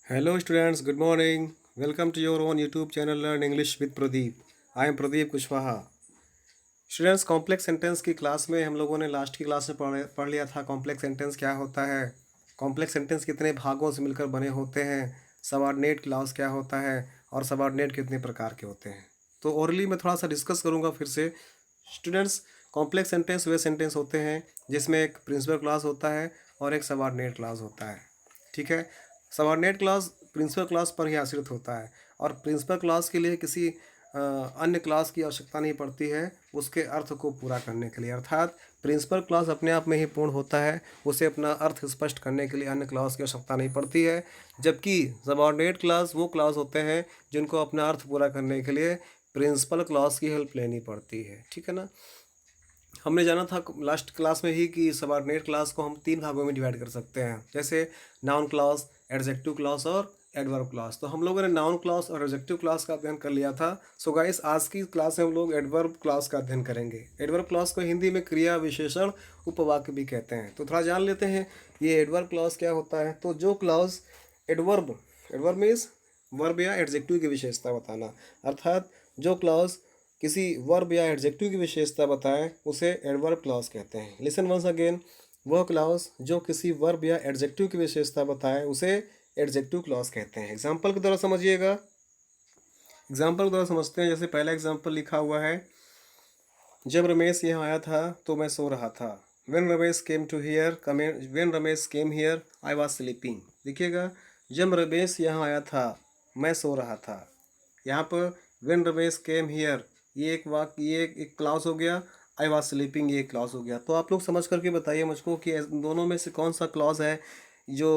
Hello students, good morning. Welcome to your own YouTube channel Learn English with Pradeep. I am Pradeep Kushwaha. Students complex sentence की class में हम लोगों ने last की class में पढ़ लिया था कॉम्प्लेक्स सेंटेंस क्या होता है, कॉम्प्लेक्स सेंटेंस कितने भागों से मिलकर बने होते हैं, सबऑर्डिनेट क्लॉज क्या होता है और सबऑर्डिनेट कितने प्रकार के होते हैं। तो ओरली मैं थोड़ा सा डिस्कस करूँगा फिर से। स्टूडेंट्स कॉम्प्लेक्स सेंटेंस वे सेंटेंस होते हैं जिसमें एक प्रिंसिपल क्लॉज होता है और एक सबऑर्डिनेट क्लॉज होता है। ठीक है, सबऑर्डिनेट क्लॉज प्रिंसिपल क्लॉज पर ही आश्रित होता है और प्रिंसिपल क्लॉज के लिए किसी अन्य क्लॉज की आवश्यकता नहीं पड़ती है उसके अर्थ को पूरा करने के लिए। अर्थात प्रिंसिपल क्लॉज अपने आप में ही पूर्ण होता है, उसे अपना अर्थ स्पष्ट करने के लिए अन्य क्लॉज की आवश्यकता नहीं पड़ती है। जबकि सबऑर्डिनेट क्लॉज वो क्लॉज होते हैं जिनको अपना अर्थ पूरा करने के लिए प्रिंसिपल क्लॉज की हेल्प लेनी पड़ती है। ठीक है ना। हमने जाना था लास्ट क्लास में ही कि सबऑर्डिनेट क्लॉज को हम तीन भागों में डिवाइड कर सकते हैं, जैसे नाउन क्लॉज, एडजेक्टिव क्लॉज और एडवर्ब क्लॉज। तो हम लोगों ने नाउन क्लॉज और एडजेक्टिव क्लॉज का अध्ययन कर लिया था। सो गाइस आज की क्लास में हम लोग एडवर्ब क्लॉज का अध्ययन करेंगे। एडवर्ब क्लॉज को हिंदी में क्रिया विशेषण उपवाक्य भी कहते हैं। तो थोड़ा जान लेते हैं ये एडवर्ब क्लॉज क्या होता है। तो जो clause adverb, adverb means verb या एडजेक्टिव की विशेषता बताना, अर्थात जो क्लॉज किसी वर्ब या एडजेक्टिव की विशेषता बताएं उसे एडवर्ब क्लॉज कहते हैं। लिसन वंस अगेन, वह क्लॉज जो किसी वर्ब या एडजेक्टिव की विशेषता बताएं उसे एडजेक्टिव क्लॉज कहते हैं। एग्जाम्पल के द्वारा समझिएगा, एग्जाम्पल के द्वारा समझते हैं। जैसे पहला एग्जाम्पल लिखा हुआ है, जब रमेश यहाँ आया था तो मैं सो रहा था। When Ramesh came to here, when Ramesh came here I was sleeping. देखिएगा, जब रमेश यहाँ आया था मैं सो रहा था। यहाँ पर वेन रमेश केम हियर ये एक वाक्य, ये एक क्लास हो गया। आई वॉज स्लीपिंग ये एक क्लॉज हो गया। तो आप लोग समझ करके बताइए मुझको कि दोनों में से कौन सा क्लॉज है जो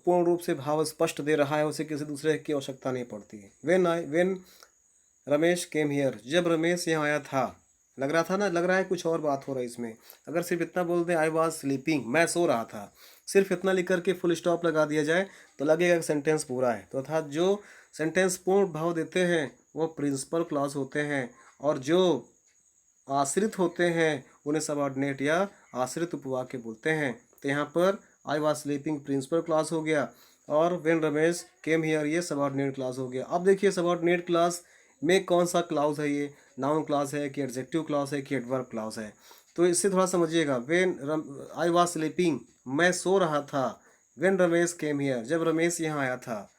पूर्ण रूप से भाव स्पष्ट दे रहा है, उसे किसी दूसरे की आवश्यकता नहीं पड़ती है। वेन रमेश केम हियर, जब रमेश यहाँ आया था। लग रहा था ना, लग रहा है कुछ और बात हो रही है इसमें। अगर सिर्फ इतना बोल दें आई वॉज स्लीपिंग, मैं सो रहा था, सिर्फ इतना लिख करके फुल स्टॉप लगा दिया जाए तो लगेगा कि सेंटेंस पूरा है। तो अर्थात जो सेंटेंस पूर्ण भाव देते हैं वो प्रिंसिपल क्लॉज होते हैं और जो आश्रित होते हैं उन्हें सबऑर्डिनेट या आश्रित उपवाक्य बोलते हैं। तो यहाँ पर I was sleeping principal clause हो गया और वेन रमेश केम हियर ये सबऑर्डिनेट क्लॉज हो गया। अब देखिए सबऑर्डिनेट क्लॉज में कौन सा क्लॉज है, ये नाउन क्लॉज है कि एडजेक्टिव क्लॉज है कि एडवर्ब क्लॉज है। तो इससे थोड़ा समझिएगा। आई वॉज स्लीपिंग मैं सो रहा था। वेन रमेश केम हियर जब रमेश यहाँ आया था।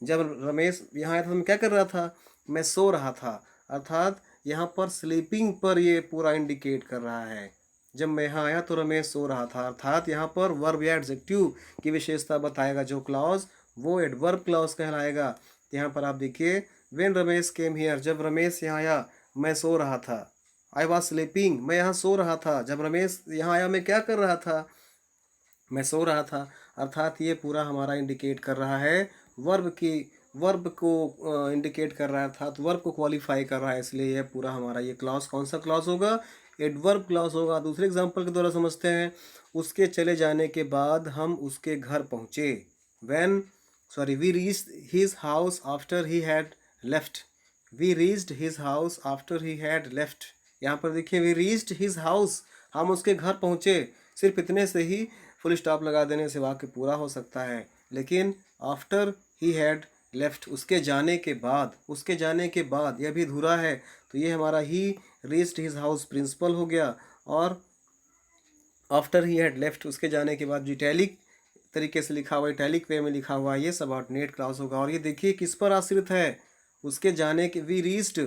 जब रमेश यहाँ आया था तो मैं क्या कर रहा था, मैं सो रहा था। अर्थात यहाँ पर स्लीपिंग पर ये पूरा इंडिकेट कर रहा है। जब मैं यहाँ आया तो रमेश सो रहा था, अर्थात यहाँ पर वर्ब या एडजेक्टिव की विशेषता बताएगा जो क्लॉज, वो एडवर्ब क्लॉज कहलाएगा। तो यहाँ पर आप देखिए, वेन रमेश केम हियर जब रमेश यहाँ आया मैं सो रहा था। आई वॉज स्लीपिंग मैं यहाँ सो रहा था। जब रमेश यहाँ आया मैं क्या कर रहा था, मैं सो रहा था। अर्थात ये पूरा हमारा इंडिकेट कर रहा है वर्ब को इंडिकेट कर रहा है, अर्थात वर्ब को क्वालिफाई कर रहा है। इसलिए ये पूरा हमारा ये क्लॉज कौन सा क्लॉज होगा, एडवर्ब क्लॉज होगा। दूसरे एग्जांपल के द्वारा समझते हैं, उसके चले जाने के बाद हम उसके घर पहुँचे। When we reached his house after he had left. We reached his house after he had left. यहाँ पर देखिए, वी रीच्ड हिज हाउस, हम उसके घर पहुँचे। सिर्फ इतने से ही फुल स्टॉप लगा देने से वाक्य पूरा हो सकता है, लेकिन आफ्टर ही हैड लेफ्ट, उसके जाने के बाद, उसके जाने के बाद यह भी अधूरा है। तो ये हमारा ही रीच्ड हिज हाउस प्रिंसिपल हो गया और आफ्टर ही हैड लेफ्ट उसके जाने के बाद इटैलिक तरीके से लिखा हुआ, इटैलिक वे में लिखा हुआ, ये सबऑर्डिनेट क्लॉज होगा। और ये देखिए किस पर आश्रित है, उसके जाने के, वी रीच्ड,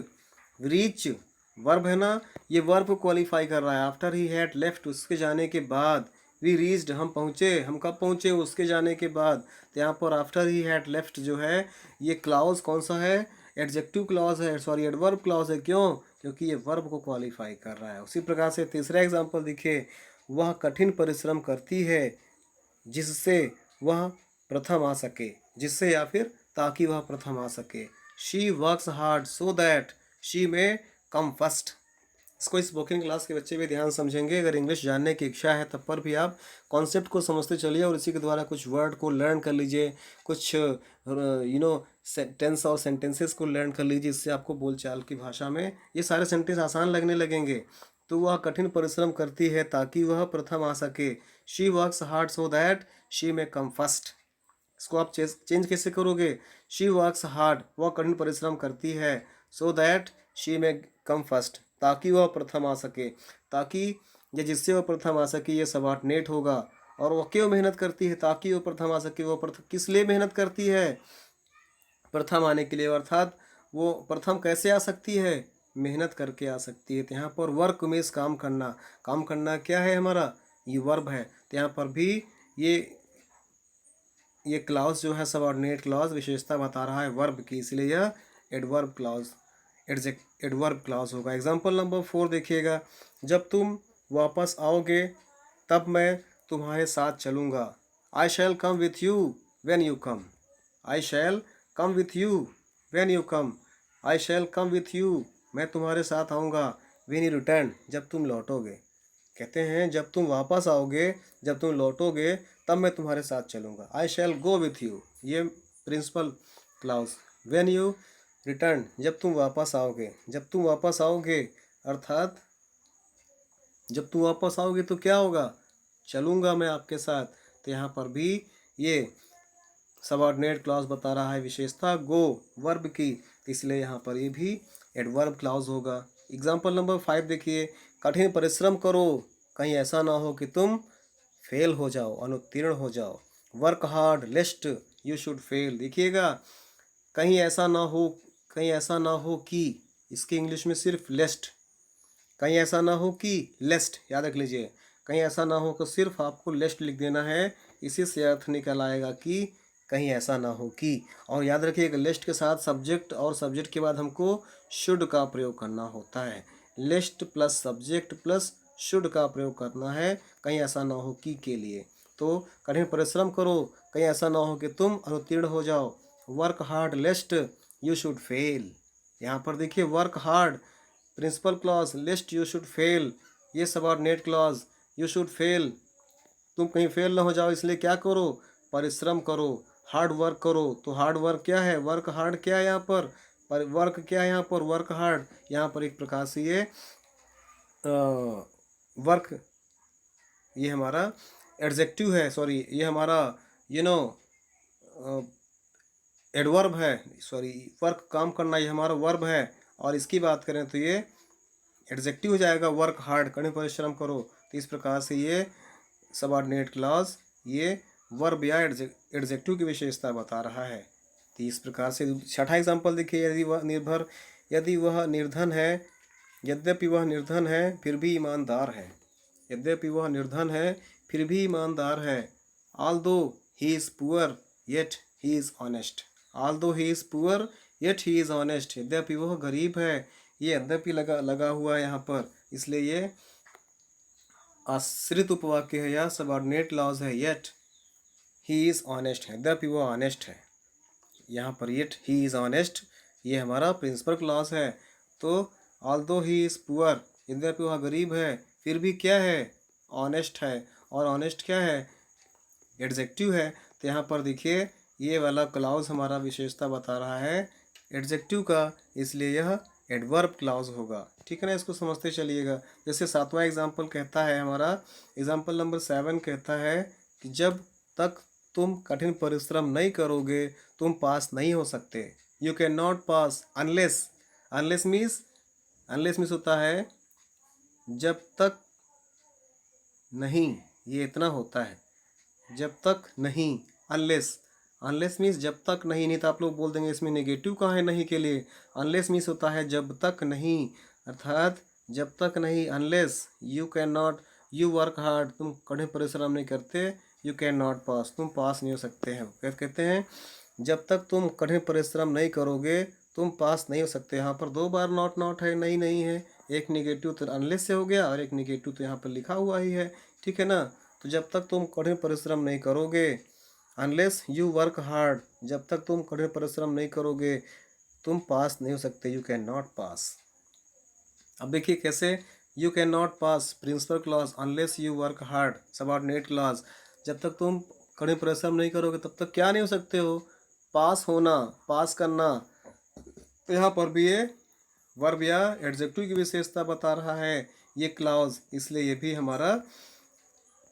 रीच वर्ब है ना, ये वर्ब को क्वालिफाई कर रहा है। आफ्टर ही हैड लेफ्ट उसके जाने के बाद, वी रीच्ड हम पहुँचे, हम कब पहुँचे, उसके जाने के बाद। तो यहाँ पर आफ्टर ही हैड लेफ्ट जो है ये क्लॉज कौन सा है, एडजेक्टिव क्लॉज है, एडवर्ब क्लॉज है। क्यों, क्योंकि ये वर्ब को क्वालिफाई कर रहा है। उसी प्रकार से तीसरा एग्जाम्पल देखिए, वह कठिन परिश्रम करती है जिससे वह प्रथम आ सके, जिससे या फिर ताकि वह प्रथम आ सके। She works hard so that she में कम फर्स्ट। इसको स्पोकन क्लास के बच्चे भी ध्यान समझेंगे। अगर इंग्लिश जानने की इच्छा है तब पर भी आप कॉन्सेप्ट को समझते चलिए और इसी के द्वारा कुछ वर्ड को लर्न कर लीजिए, कुछ टेंस और सेंटेंसेस को लर्न कर लीजिए। इससे आपको बोलचाल की भाषा में ये सारे सेंटेंस आसान लगने लगेंगे। तो वह कठिन परिश्रम करती है ताकि वह प्रथम आ सके। She works hard so that she में कम फर्स्ट। इसको आप चेंज कैसे करोगे? शी वर्क्स हार्ड, वह कठिन परिश्रम करती है, सो दैट शी में कम फर्स्ट, ताकि वह प्रथम आ सके। ताकि या जिससे वह प्रथम आ सके, ये सबऑर्डिनेट होगा। और वह क्यों मेहनत करती है? ताकि वह प्रथम आ सके। वह प्रथम किस लिए मेहनत करती है? प्रथम आने के लिए। अर्थात वो प्रथम कैसे आ सकती है? मेहनत करके आ सकती है। तो यहाँ पर वर्क मीन्स काम करना। काम करना क्या है हमारा? ये वर्ब है। तो यहाँ पर भी ये ये क्लॉज जो है सबऑर्डिनेट क्लॉज विशेषता बता रहा है वर्ब की, इसलिए यह एडवर्ब क्लॉज एडवर्ब क्लॉज होगा। एग्जाम्पल नंबर 4 देखिएगा। जब तुम वापस आओगे तब मैं तुम्हारे साथ चलूँगा। I shall come with you when you come. I shall come with you when you come. I shall come with you, मैं तुम्हारे साथ आऊँगा। व्हेन यू रिटर्न, जब तुम लौटोगे। कहते हैं जब तुम वापस आओगे, जब तुम लौटोगे, तब मैं तुम्हारे साथ चलूँगा। I shall go with you, ये principal clause. When you return, जब तुम वापस आओगे। जब तुम वापस आओगे अर्थात जब तुम वापस आओगे तो क्या होगा? चलूँगा मैं आपके साथ। तो यहाँ पर भी ये सबऑर्डिनेट क्लॉज बता रहा है विशेषता गो वर्ब की, तो इसलिए यहाँ पर ये भी एडवर्ब क्लॉज होगा। एग्जाम्पल नंबर 5 देखिए। कठिन परिश्रम करो, कहीं ऐसा ना हो कि तुम फेल हो जाओ, अनुत्तीर्ण हो जाओ। Work hard lest you should fail. देखिएगा, कहीं ऐसा ना हो, कहीं ऐसा ना हो कि, इसकी इंग्लिश में सिर्फ लेस्ट, कहीं ऐसा ना हो कि लेस्ट, याद रख लीजिए। कहीं ऐसा ना हो तो सिर्फ आपको लेस्ट लिख देना है, इसी से अर्थ निकल आएगा कि कहीं ऐसा ना हो कि। और याद रखिएगा लेस्ट के साथ सब्जेक्ट और सब्जेक्ट के बाद हमको शुड का प्रयोग करना होता है। लेस्ट प्लस सब्जेक्ट प्लस शुड का प्रयोग करना है कहीं ऐसा ना हो कि के लिए। तो कठिन परिश्रम करो, कहीं ऐसा ना हो कि तुम अनुत्तीर्ण हो जाओ। Work hard lest you should fail. यहाँ पर देखिए work hard principle clause, lest you should fail ये subordinate clause. You should fail, तुम कहीं फेल ना हो जाओ इसलिए क्या करो? परिश्रम करो, हार्ड वर्क करो। तो हार्ड वर्क क्या है? वर्क हार्ड क्या है यहाँ पर वर्क क्या है यहाँ पर? Work hard. यहाँ पर एक प्रकार से ये वर्क ये हमारा एडजेक्टिव है, सॉरी ये हमारा यू नो एडवर्ब है, सॉरी वर्क काम करना ये हमारा वर्ब है। और इसकी बात करें तो ये एडजेक्टिव हो जाएगा वर्क हार्ड, कठिन परिश्रम करो। तो इस प्रकार से ये सबऑर्डिनेट क्लॉज ये वर्ब या एडजेक्टिव की विशेषता बता रहा है। तो इस प्रकार से छठा एग्जाम्पल देखिए। यदि वह निर्धन है, यद्यपि वह निर्धन है फिर भी ईमानदार है। यद्यपि वह निर्धन है फिर भी ईमानदार है। Although he is poor yet he is honest. Although he is poor yet he is honest. यद्यपि वह गरीब है, ये यद्यपि लगा हुआ है यहाँ पर, इसलिए ये आश्रित उपवाक्य है या सबऑर्डिनेट क्लॉज है। येट ही इज़ ऑनेस्ट है, यद्यपि वह ऑनेस्ट है। यहाँ पर येट ही इज़ ऑनेस्ट ये हमारा प्रिंसिपल क्लॉज है। तो ऑल्दो ही इज़ पुअर, यद्यपि वह गरीब है, फिर भी क्या है? ऑनेस्ट है। और ऑनेस्ट क्या है? एडजेक्टिव है। तो यहाँ पर देखिए ये वाला क्लॉज हमारा विशेषता बता रहा है एडजेक्टिव का, इसलिए यह एडवर्ब क्लॉज होगा। ठीक है ना, इसको समझते चलिएगा। जैसे सातवां एग्जाम्पल कहता है हमारा, एग्जाम्पल नंबर 7 कहता है कि जब तक तुम कठिन परिश्रम नहीं करोगे तुम पास नहीं हो सकते। You can not pass unless, unless means होता है जब तक नहीं, ये इतना होता है जब तक नहीं। अनलेस, अनलेस मीन्स जब तक नहीं। नहीं तो आप लोग बोल देंगे इसमें नेगेटिव कहाँ है नहीं के लिए? अनलेस मीन्स होता है जब तक नहीं, अर्थात जब तक नहीं। Unless you can not, you work hard, तुम कठिन परिश्रम नहीं करते, यू कैन नॉट पास, तुम पास नहीं हो सकते हैं। कहते हैं जब तक तुम कठिन परिश्रम नहीं करोगे तुम पास नहीं हो सकते। यहाँ पर दो बार नॉट है, नहीं है। एक नेगेटिव तो अनलेस से हो गया और एक नेगेटिव तो यहाँ पर लिखा हुआ ही है। ठीक है ना, तो जब तक तुम कठिन परिश्रम नहीं करोगे, अनलेस यू वर्क हार्ड, जब तक तुम कठिन परिश्रम नहीं करोगे तुम पास नहीं हो सकते, यू कैन नॉट पास। अब देखिए कैसे, you can not pass principal clause, unless you work hard subordinate clause. जब तक तुम कठिन परिश्रम नहीं करोगे तब तक क्या नहीं हो सकते हो? पास होना, पास करना। तो यहाँ पर भी ये वर्ब या एडजेक्टिव की विशेषता बता रहा है ये क्लॉज, इसलिए ये भी हमारा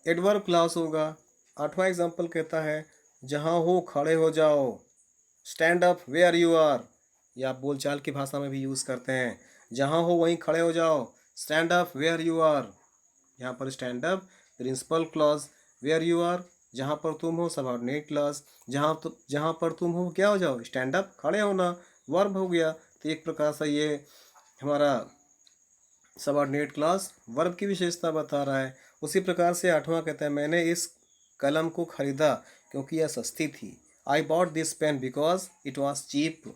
एडवर्ब क्लॉज होगा। आठवां एग्जाम्पल कहता है जहाँ हो खड़े हो जाओ। Stand up where you are, ये आप बोलचाल की भाषा में भी यूज़ करते हैं। जहाँ हो वहीं खड़े हो जाओ। Stand up where you are, यहाँ पर stand up principal clause, where you are जहाँ पर तुम हो सबऑर्डिनेट क्लॉज, जहाँ पर तुम हो क्या हो जाओ, स्टैंड अप खड़े होना, वर्ब हो गया। तो एक प्रकार से ये हमारा सबऑर्डिनेट क्लॉज वर्ब की विशेषता बता रहा है। उसी प्रकार से आठवां कहता है मैंने इस कलम को खरीदा क्योंकि यह सस्ती थी। I bought this pen because it was cheap.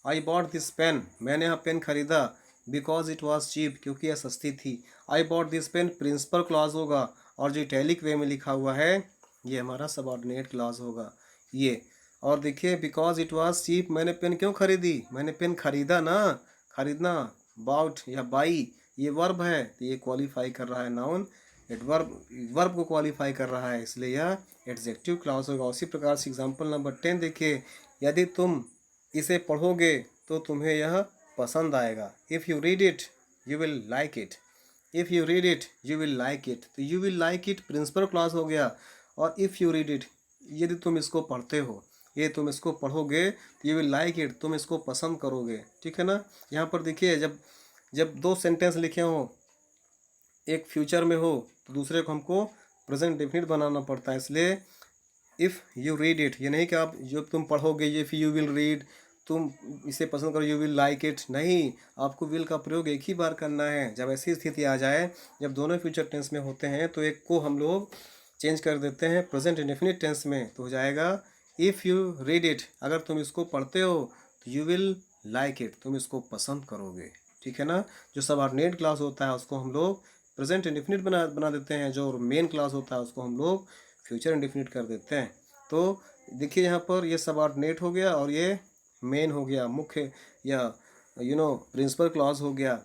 I bought this pen, मैंने यह पेन खरीदा, बिकॉज इट वॉज चीप, क्योंकि यह सस्ती थी। I bought this pen principal clause होगा, और जो इटैलिक वे में लिखा हुआ है ये हमारा सबऑर्डिनेट क्लॉज होगा ये। और देखिए बिकॉज इट वॉज चीप, मैंने पेन क्यों खरीदी, मैंने पेन खरीदा ना, खरीदना, बाउट या बाई ये वर्ब है, तो ये क्वालिफाई कर रहा है नाउन, एडवर्ब वर्ब को क्वालिफाई कर रहा है, इसलिए यह एडजेक्टिव क्लॉज होगा। उसी प्रकार से एग्जांपल नंबर 10 देखिए, यदि तुम इसे पढ़ोगे तो तुम्हें यह पसंद आएगा। If you read it you will like it. If you read it you will like it, तो you will like it principle clause हो गया। और इफ़ यू रीड इट, यदि तुम इसको पढ़ते हो, ये तुम इसको पढ़ोगे तो यू विल लाइक इट, तुम इसको पसंद करोगे, ठीक है ना। यहाँ पर देखिए जब जब दो सेंटेंस लिखे हों, एक फ्यूचर में हो तो दूसरे को हमको प्रेजेंट डेफिनिट बनाना पड़ता है, इसलिए इफ़ यू रीड इट, ये नहीं कि आप जो तुम पढ़ोगे, ये इफ़ यू विल रीड, तुम इसे पसंद करो यू विल लाइक इट, नहीं, आपको विल का प्रयोग एक ही बार करना है। जब ऐसी स्थिति आ जाए जब दोनों फ्यूचर टेंस में होते हैं तो एक को हम लोग चेंज कर देते हैं प्रेजेंट इंडेफिनिट टेंस में, तो हो जाएगा इफ़ यू रीड इट, अगर तुम इसको पढ़ते हो तो यू विल लाइक इट, तुम इसको पसंद करोगे, ठीक है ना। जो सबऑर्डिनेट क्लास होता है उसको हम लोग प्रेजेंट इंडेफिनिट बना देते हैं, जो मेन क्लास होता है उसको हम लोग फ्यूचर इंडेफिनिट कर देते हैं। तो देखिए यहाँ पर ये सबऑर्डिनेट हो गया और ये मेन हो गया, मुख्य या प्रिंसिपल क्लॉज हो गया।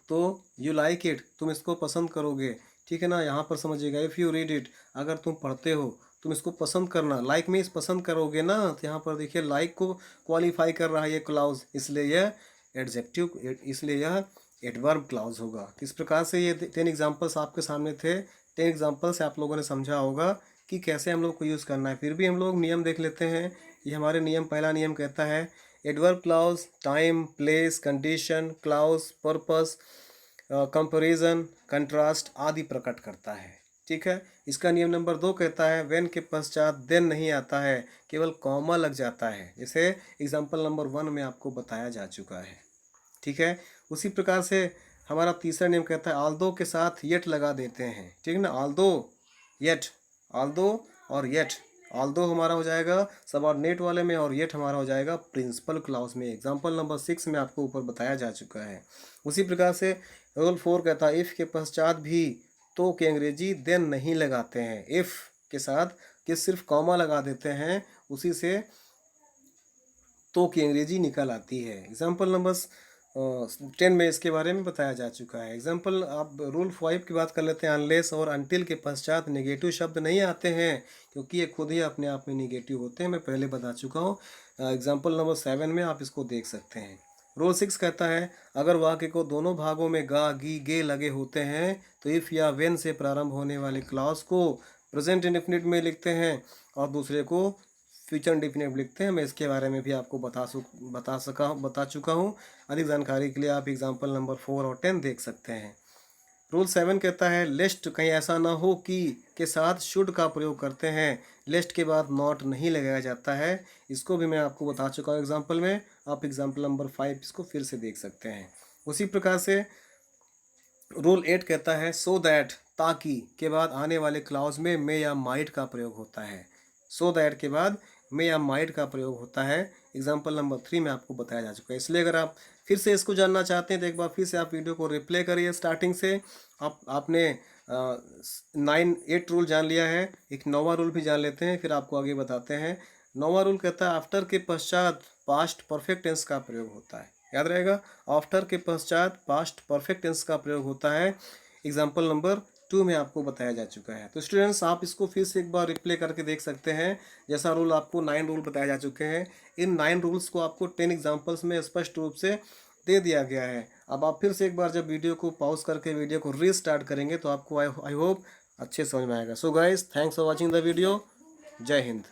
तो यू लाइक इट, तुम इसको पसंद करोगे, ठीक है ना। यहाँ पर समझिएगा इफ़ यू रीड इट, अगर तुम पढ़ते हो तुम इसको पसंद करना, लाइक में इस पसंद करोगे ना, तो यहाँ पर देखिए लाइक को क्वालिफाई कर रहा है ये क्लाउज, इसलिए यह एडजेक्टिव, इसलिए यह एडवर्ब क्लाउज होगा। इस प्रकार से ये 10 एग्जाम्पल्स आपके सामने थे। 10 एग्जाम्पल से आप लोगों ने समझा होगा कि कैसे हम लोग को यूज़ करना है। फिर भी हम लोग नियम देख लेते हैं। ये हमारे नियम, पहला नियम कहता है adverb clause time, place, condition, clause, purpose, comparison, contrast आदि प्रकट करता है, ठीक है। इसका नियम नंबर 2 कहता है व्हेन के पश्चात देन नहीं आता है, केवल कॉमा लग जाता है, जैसे एग्जाम्पल नंबर 1 में आपको बताया जा चुका है, ठीक है। उसी प्रकार से हमारा तीसरा नियम कहता है आल्दो के साथ येट लगा देते हैं, ठीक है ना। आल्दो, येट, आल्दो और येट, आल्दो हमारा हो जाएगा सबऑर्डिनेट वाले में और येट हमारा हो जाएगा प्रिंसिपल क्लॉज में। एग्जाम्पल नंबर 6 में आपको ऊपर बताया जा चुका है। उसी प्रकार से रूल 4 कहता है इफ़ के पश्चात भी तो के अंग्रेजी देन नहीं लगाते हैं। इफ़ के साथ कि सिर्फ कॉमा लगा देते हैं, उसी से तो की अंग्रेजी निकल आती है। एग्जाम्पल नंबर 10 में इसके बारे में बताया जा चुका है। एग्जाम्पल आप रूल 5 की बात कर लेते हैं। अनलेस और अनटिल के पश्चात नेगेटिव शब्द नहीं आते हैं, क्योंकि ये खुद ही अपने आप में नेगेटिव होते हैं, मैं पहले बता चुका हूँ। एग्जाम्पल नंबर 7 में आप इसको देख सकते हैं। रूल 6 कहता है अगर वाक्य को दोनों भागों में गा, गी, गे लगे होते हैं तो इफ़ या वेन से प्रारंभ होने वाले क्लॉज को प्रेजेंट इंडेफिनिट में लिखते हैं और दूसरे को फ्यूचर इंडेफिनिट लिखते हैं। मैं इसके बारे में भी आपको बता चुका हूँ। अधिक जानकारी के लिए आप एग्जाम्पल नंबर 4 और 10 देख सकते हैं। रूल 7 कहता है लेस्ट कहीं ऐसा ना हो कि के साथ शुड का प्रयोग करते हैं, लेस्ट के बाद नॉट नहीं लगाया जाता है। इसको भी मैं आपको बता चुका हूँ एग्जाम्पल में, आप एग्जाम्पल नंबर 5 इसको फिर से देख सकते हैं। उसी प्रकार से रूल 8 कहता है सो दैट ताकि के बाद आने वाले क्लाउज में मे या माइट का प्रयोग होता है। सो दैट के बाद मे या माइट का प्रयोग होता है। एग्जाम्पल नंबर 3 में आपको बताया जा चुका है। इसलिए अगर आप फिर से इसको जानना चाहते हैं तो एक बार फिर से आप वीडियो को रिप्ले करिए स्टार्टिंग से। आपने 8 रूल जान लिया है, एक 9वां रूल भी जान लेते हैं, फिर आपको आगे बताते हैं। 9वां रूल कहता है आफ्टर के पश्चात पास्ट परफेक्ट टेंस का प्रयोग होता है। याद रहेगा, आफ्टर के पश्चात पास्ट परफेक्ट टेंस का प्रयोग होता है। एग्जाम्पल नंबर 2 में आपको बताया जा चुका है। तो स्टूडेंट्स आप इसको फिर से एक बार रिप्ले करके देख सकते हैं। जैसा रूल आपको 9 रूल बताए जा चुके हैं, इन 9 रूल्स को आपको 10 एग्जाम्पल्स में स्पष्ट रूप से दे दिया गया है। अब आप फिर से एक बार जब वीडियो को पॉज करके वीडियो को रीस्टार्ट करेंगे तो आपको आई होप अच्छे समझ में आएगा। So guys, thanks for watching the video. जय हिंद।